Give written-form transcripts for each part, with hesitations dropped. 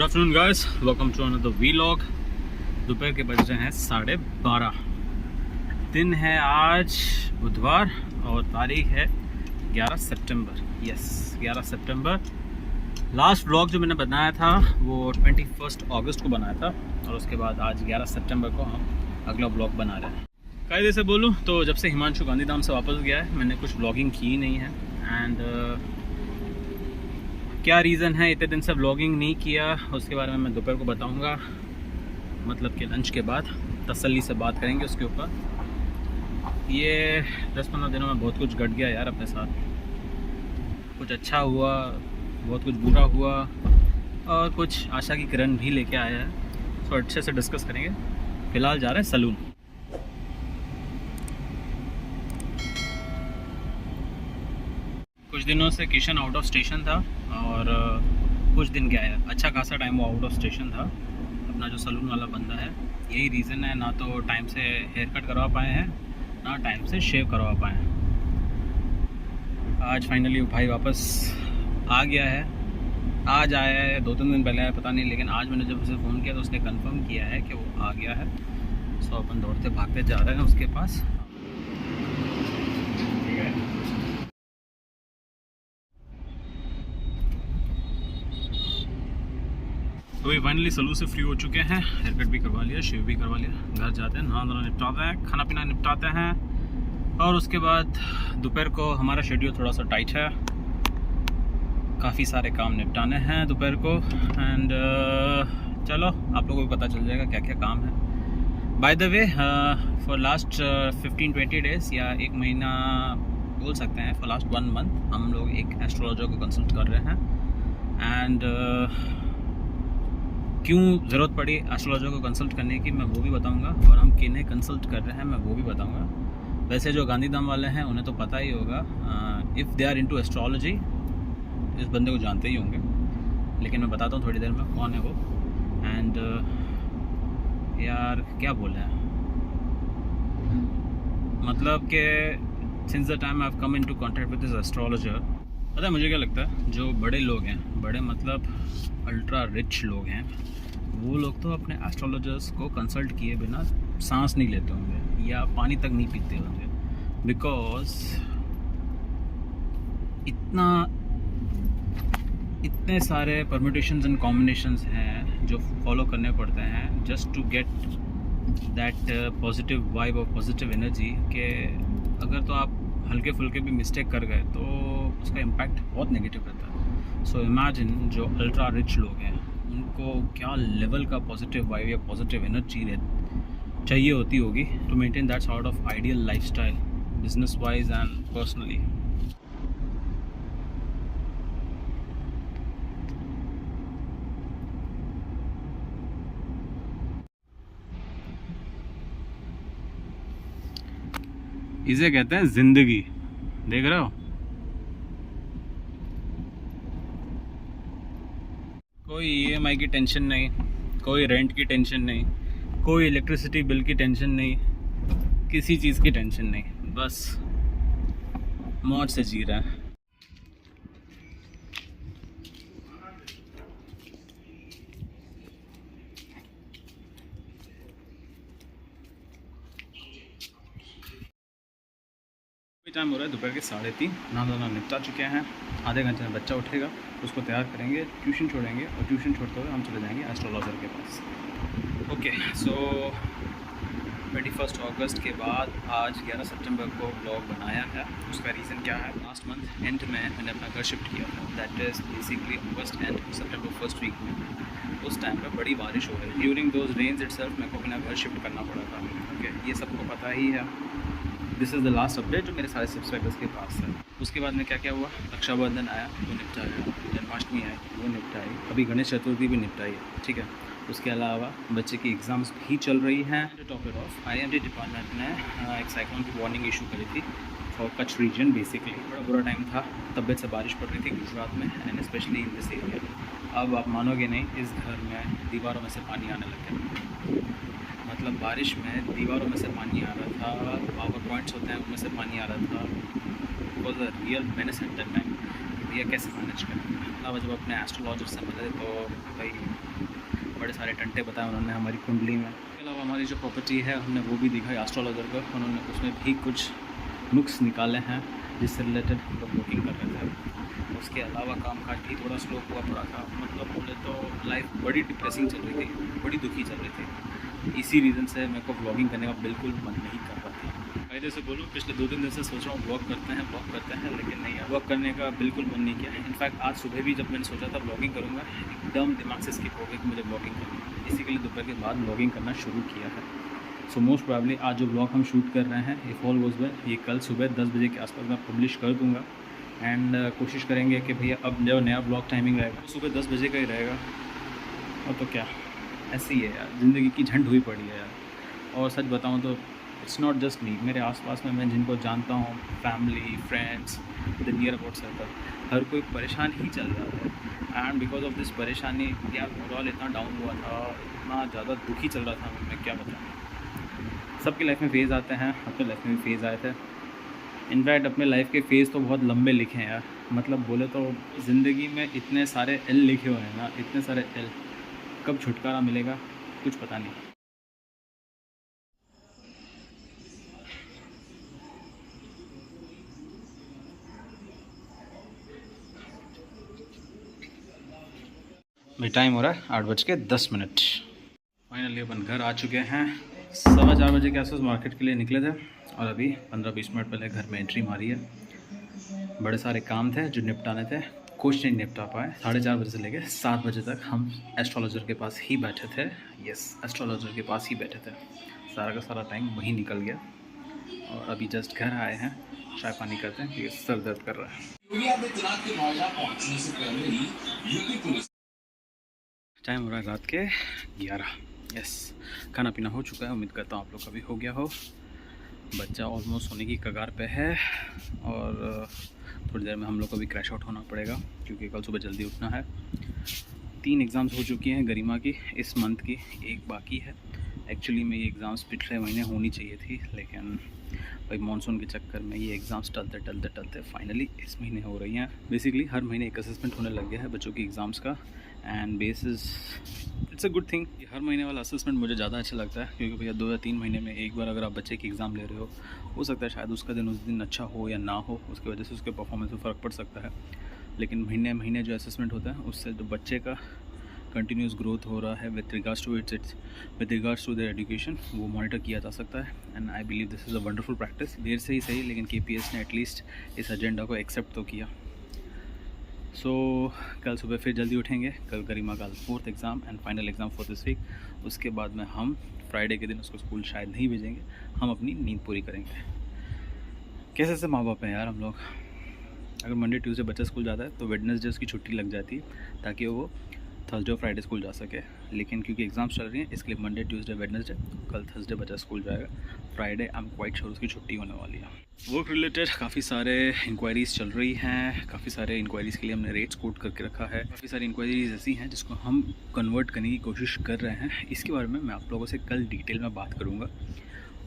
Good afternoon guys, welcome to another vlog. दोपहर के बज रहे हैं 12:30। दिन है आज बुधवार और तारीख है 11 सितंबर। यस, 11 सितंबर। लास्ट व्लॉग जो मैंने बनाया था वो 21 अगस्त को बनाया था और उसके बाद आज 11 सितंबर को हम अगला व्लॉग बना रहे हैं। कायदे से बोलूँ तो जब से हिमांशु गांधीधाम से वापस गया है मैंने कुछ व्लॉगिंग की नहीं है। एंड क्या रीज़न है इतने दिन से व्लॉगिंग नहीं किया उसके बारे में मैं दोपहर को बताऊंगा, मतलब कि लंच के बाद तसल्ली से बात करेंगे उसके ऊपर। ये 10-15 दिनों में बहुत कुछ घट गया यार अपने साथ। कुछ अच्छा हुआ, बहुत कुछ बुरा हुआ और कुछ आशा की किरण भी लेके आया है। तो अच्छे से डिस्कस करेंगे। फ़िलहाल जा रहे हैं सलून। कुछ दिनों से किशन आउट ऑफ स्टेशन था और कुछ दिन गया है, अच्छा खासा टाइम वो आउट ऑफ स्टेशन था। अपना जो सलून वाला बंदा है, यही रीज़न है, ना तो टाइम से हेयर कट करवा पाए हैं ना टाइम से शेव करवा पाए हैं। आज फाइनली भाई वापस आ गया है। आज आया है, 2-3 दिन पहले आया पता नहीं, लेकिन आज मैंने जब उसे फ़ोन किया तो उसने कंफर्म किया है कि वो आ गया है। सो अपन दौड़ते भागते जा रहे हैं उसके पास। तो ये फाइनली सलून से फ्री हो चुके हैं, हेयर कट भी करवा लिया, शेव भी करवा लिया। घर जाते हैं, नहा धोना निपटाते हैं, खाना पीना निपटाते हैं और उसके बाद दोपहर को हमारा शेड्यूल थोड़ा सा टाइट है, काफ़ी सारे काम निपटाने हैं दोपहर को। एंड चलो आप लोगों को पता चल जाएगा क्या क्या काम है। By the way, for last 15-20 days या एक महीना बोल सकते हैं, फॉर लास्ट 1 मंथ हम लोग एक एस्ट्रोलॉजर को कंसल्ट कर रहे हैं। एंड क्यों ज़रूरत पड़ी एस्ट्रोलॉजर को कंसल्ट करने की मैं वो भी बताऊंगा, और हम किन्हें कंसल्ट कर रहे हैं मैं वो भी बताऊंगा। वैसे जो गांधीधाम वाले हैं उन्हें तो पता ही होगा, if they are into astrology इस बंदे को जानते ही होंगे, लेकिन मैं बताता हूँ थोड़ी देर में कौन है वो। एंड यार क्या बोले हैं, मतलब कि since the time I have come into contact with this astrologer, पता है मुझे क्या लगता है, जो बड़े लोग हैं, बड़े मतलब अल्ट्रा रिच लोग हैं, वो लोग तो अपने एस्ट्रोलॉजर्स को कंसल्ट किए बिना सांस नहीं लेते होंगे या पानी तक नहीं पीते होंगे। बिकॉज इतने सारे परम्यूटेशंस एंड कॉम्बिनेशंस हैं जो फॉलो करने पड़ते हैं just to get that positive vibe और पॉजिटिव एनर्जी, कि अगर तो आप हल्के फुल्के भी मिस्टेक कर गए तो उसका इम्पैक्ट बहुत नेगेटिव रहता है। सो इमेजिन जो अल्ट्रा रिच लोग हैं उनको क्या लेवल का पॉजिटिव वाइब या पॉजिटिव एनर्जी चाहिए होती होगी to maintain that sort of ideal lifestyle, business wise and personally. इसे कहते हैं जिंदगी, देख रहे हो। कोई EMI की टेंशन नहीं, कोई रेंट की टेंशन नहीं, कोई इलेक्ट्रिसिटी बिल की टेंशन नहीं, किसी चीज़ की टेंशन नहीं, बस मौज से जी रहा है। टाइम हो रहा है दोपहर के 3:30। नहा धोना निपटा चुके हैं। आधे घंटे में बच्चा उठेगा, उसको तैयार करेंगे, ट्यूशन छोड़ेंगे और ट्यूशन छोड़ते हुए हम चले जाएंगे एस्ट्रोलॉजर के पास। ओके, सो 21 अगस्त के बाद आज 11 सितंबर को ब्लॉग बनाया है। उसका रीज़न क्या है, लास्ट मंथ एंड में मैंने अपना घर शिफ्ट किया था, that is basically August and September first week में। उस टाइम पर बड़ी बारिश हो रही, ड्यूरिंग दोज रेन्स इटसेल्फ मेरे को अपना घर शिफ्ट करना पड़ा था। ओके, ये सबको पता ही है। This is the last update जो मेरे सारे सब्सक्राइबर्स के पास है। उसके बाद में क्या क्या हुआ, रक्षाबंधन आया वो निपटाया, जन्माष्टमी आई वो निपटाई, अभी गणेश चतुर्थी भी निपटाई है, ठीक है। उसके अलावा बच्चे की एग्ज़ाम्स भी चल रही हैं। Top it of, IMD department ने एक साइक्लोन की वार्निंग इशू करी थी फॉर कच्छ रीजन। बेसिकली बड़ा बुरा टाइम था, तबियत से बारिश पड़ रही थी गुजरात में and specially in this area. अब आप मानोगे नहीं, इस घर में दीवारों में से पानी आने लग गया, मतलब बारिश में दीवारों में से पानी आ रहा था, पावर पॉइंट्स होते हैं उनमें से पानी आ रहा था। Was a real menace at that time. भैया कैसे मैनेज करेंगे। अलावा जब अपने एस्ट्रोलॉजर से मिले तो भाई बड़े सारे टंटे बताए उन्होंने हमारी कुंडली में। इसके अलावा हमारी जो प्रॉपर्टी है हमने वो भी दिखाई एस्ट्रोलॉजर को, उन्होंने उसमें भी कुछ नुक्स निकाले हैं जिससे रिलेटेड हम लोग बुकिंग कर रहे थे। उसके अलावा कामकाज भी थोड़ा स्लो हुआ पड़ा था, मतलब बोले तो लाइफ बड़ी डिप्रेसिंग चल रही थी, बड़ी दुखी चल रही थी। इसी रीज़न से मेरे को व्लॉगिंग करने का बिल्कुल मन नहीं कर रहा था। कायदे से बोलूँ पिछले 2-3 दिन से सोच रहा हूँ व्लॉग करते हैं, लेकिन नहीं, व्लॉग करने का बिल्कुल मन नहीं किया। इनफैक्ट आज सुबह भी जब मैंने सोचा था व्लॉगिंग करूँगा, एकदम दिमाग से स्किप हो गया कि मुझे व्लॉगिंग करनी है। इसी के लिए दोपहर के बाद व्लॉगिंग करना शुरू किया है। सो मोस्ट प्रॉब्ली आज जो व्लॉग हम शूट कर रहे हैं, इफ़ ऑल गोज़ वेल, ये कल सुबह 10 बजे के आसपास मैं पब्लिश कर दूँगा। एंड कोशिश करेंगे कि भैया अब जो नया ब्लॉग टाइमिंग रहेगा सुबह 10 बजे का ही रहेगा। और तो क्या, ऐसे ही है यार, ज़िंदगी की झंड हुई पड़ी है यार। और सच बताऊं तो इट्स नॉट जस्ट मी, मेरे आसपास में मैं जिनको जानता हूँ, family, friends, the near about circle, हर कोई परेशान ही चल रहा है। एंड बिकॉज ऑफ दिस परेशानी यार ओवरऑल इतना डाउन हुआ था, इतना ज़्यादा दुखी चल रहा था, मैं क्या बताऊँ। सबकी लाइफ में फेज़ आते हैं, अपने लाइफ में भी फेज़ आए थे। इनफैक्ट अपने लाइफ के फ़ेज़ तो बहुत लंबे लिखे हैं यार, मतलब बोले तो ज़िंदगी में इतने सारे एल लिखे हुए हैं ना, इतने सारे एल, कब छुटकारा मिलेगा कुछ पता नहीं। भाई टाइम हो रहा है 8:10। फाइनली अपन घर आ चुके हैं। 4:15 बजे के आसपास मार्केट के लिए निकले थे और अभी 15-20 मिनट पहले घर में एंट्री मारी है। बड़े सारे काम थे जो निपटाने थे, कुछ नहीं निपटा पाए। 4:30 बजे से लेकर 7 बजे तक हम एस्ट्रोलॉजर के पास ही बैठे थे। यस, एस्ट्रोलॉजर के पास ही बैठे थे। सारा का सारा टाइम वहीं निकल गया और अभी जस्ट घर आए हैं, चाय पानी करते हैं क्योंकि सर दर्द कर रहा है। टाइम हो रहा है रात के 11। यस, खाना पीना हो चुका है, उम्मीद करता हूँ आप लोग का भी हो गया हो। बच्चा ऑलमोस्ट सोने की कगार पे है और थोड़ी देर में हम लोग को भी क्रैश आउट होना पड़ेगा क्योंकि कल सुबह जल्दी उठना है। 3 एग्ज़ाम्स हो चुकी हैं गरिमा की इस मंथ की, एक बाकी है। एक्चुअली में ये एग्ज़ाम्स पिछले महीने होनी चाहिए थी, लेकिन भाई मानसून के चक्कर में ये एग्ज़ाम्स टलते फाइनली इस महीने हो रही हैं। बेसिकली हर महीने एक असेसमेंट होने लग गया है बच्चों की एग्ज़ाम्स का, and basis it's a good thing. हर महीने वाला असेसमेंट मुझे ज़्यादा अच्छा लगता है क्योंकि भैया 2 या 3 महीने में एक बार अगर आप बच्चे की एग्ज़ाम ले रहे हो सकता है शायद उसका दिन उस दिन अच्छा हो या ना हो, उसकी वजह से उसके परफॉर्मेंस में फ़र्क पड़ सकता है। लेकिन महीने महीने जो असेसमेंट होता है उससे जो बच्चे का कंटिन्यूस ग्रोथ हो रहा है with regards to their education, वो मॉनिटर किया जा सकता है। And I believe this is a wonderful practice. देर से ही सही, लेकिन KPS ने एटलीस्ट इस एजेंडा को एक्सेप्ट तो किया। सो कल सुबह फिर जल्दी उठेंगे। कल गरिमा का 4th exam and final exam for this week. उसके बाद में हम फ्राइडे के दिन उसको स्कूल शायद नहीं भेजेंगे, हम अपनी नींद पूरी करेंगे। कैसे से माँ बाप हैं यार हम लोग। अगर मंडे ट्यूसडे बच्चा स्कूल जाता है तो वेडनेसडे उसकी छुट्टी लग जाती है ताकि वो थर्सडे और फ्राइडे स्कूल जा सके। लेकिन क्योंकि एग्ज़ाम्स चल रही हैं इसके लिए मंडे ट्यूसडे वेडनेसडे, कल थर्सडे बच्चा स्कूल जाएगा, Friday I am quite sure उसकी छुट्टी होने वाली है। वर्क रिलेटेड काफ़ी सारे इंक्वायरीज़ चल रही हैं, काफ़ी सारे इंक्वायरीज़ के लिए हमने रेट्स कोट करके रखा है। काफ़ी सारी इंक्वायरीज़ ऐसी हैं जिसको हम कन्वर्ट करने की कोशिश कर रहे हैं। इसके बारे में मैं आप लोगों से कल डिटेल में बात करूँगा।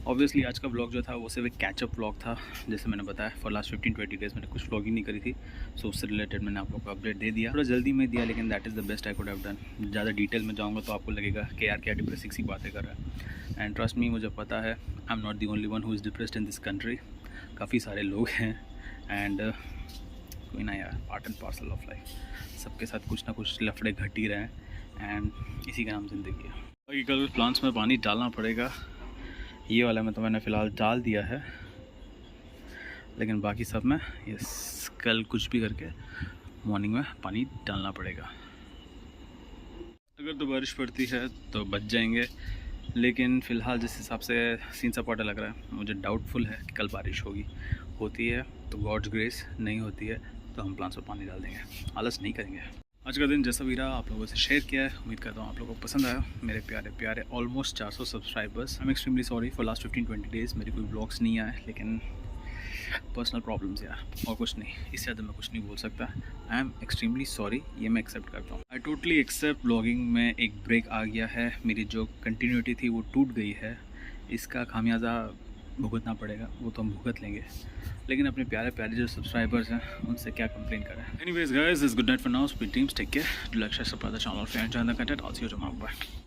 ऑब्वियसली आज का ब्लॉग जो था वो सिर्फ एक कैचअप ब्लॉग था, जैसे मैंने बताया फॉर लास्ट 15-20 डेज़ मैंने कुछ व्लॉगिंग नहीं करी थी, सो उससे रिलेटेड मैंने आप लोग को अपडेट दे दिया। थोड़ा जल्दी में दिया, लेकिन that is the best I could have done. ज़्यादा डिटेल में जाऊँगा तो आपको लगेगा कि यार क्या डिप्रेसिंग सी बातें कर रहा है। एंड ट्रस्ट मी, मुझे पता है I am not the only one who is depressed in this country. काफ़ी सारे लोग हैं एंड कोई ना यार, part and parcel of life. सबके साथ कुछ ना कुछ लफड़े घट ही रहे हैं एंड इसी का नाम ज़िंदगी है। बाकी कल प्लांट्स में पानी डालना पड़ेगा, ये वाला में तो मैंने फ़िलहाल डाल दिया है, लेकिन बाकी सब में यस कल कुछ भी करके मॉर्निंग में पानी डालना पड़ेगा। अगर तो बारिश पड़ती है तो बच जाएंगे, लेकिन फ़िलहाल जिस हिसाब से सीन सपाटा लग रहा है मुझे डाउटफुल है कि कल बारिश होगी। होती है तो गॉड्स ग्रेस, नहीं होती है तो हम प्लांट्स में पानी डाल देंगे, आलस नहीं करेंगे। आज का दिन जैसा भी रहा आप लोगों से शेयर किया है, उम्मीद करता हूँ आप लोगों को पसंद आया। मेरे प्यारे almost 400 subscribers. I am extremely sorry for last 15-20 days मेरे कोई ब्लॉग्स नहीं आए, लेकिन पर्सनल प्रॉब्लम्स यार, और कुछ नहीं, इससे ज़्यादा मैं कुछ नहीं बोल सकता। आई एम एक्सट्रीमली सॉरी, ये मैं एक्सेप्ट करता हूँ। आई टोटली एक्सेप्ट ब्लॉगिंग में एक ब्रेक आ गया है, मेरी जो कंटिन्यूटी थी वो टूट गई है। इसका खामियाजा भुगतना पड़ेगा, वो तो हम भुगत लेंगे, लेकिन अपने प्यारे प्यारे जो सब्सक्राइबर्स हैं उनसे क्या कंप्लेन करें। Anyways guys, it's good night for now, sweet dreams, take care, do like share subscribe the channel, and join the content, all see you tomorrow, bye.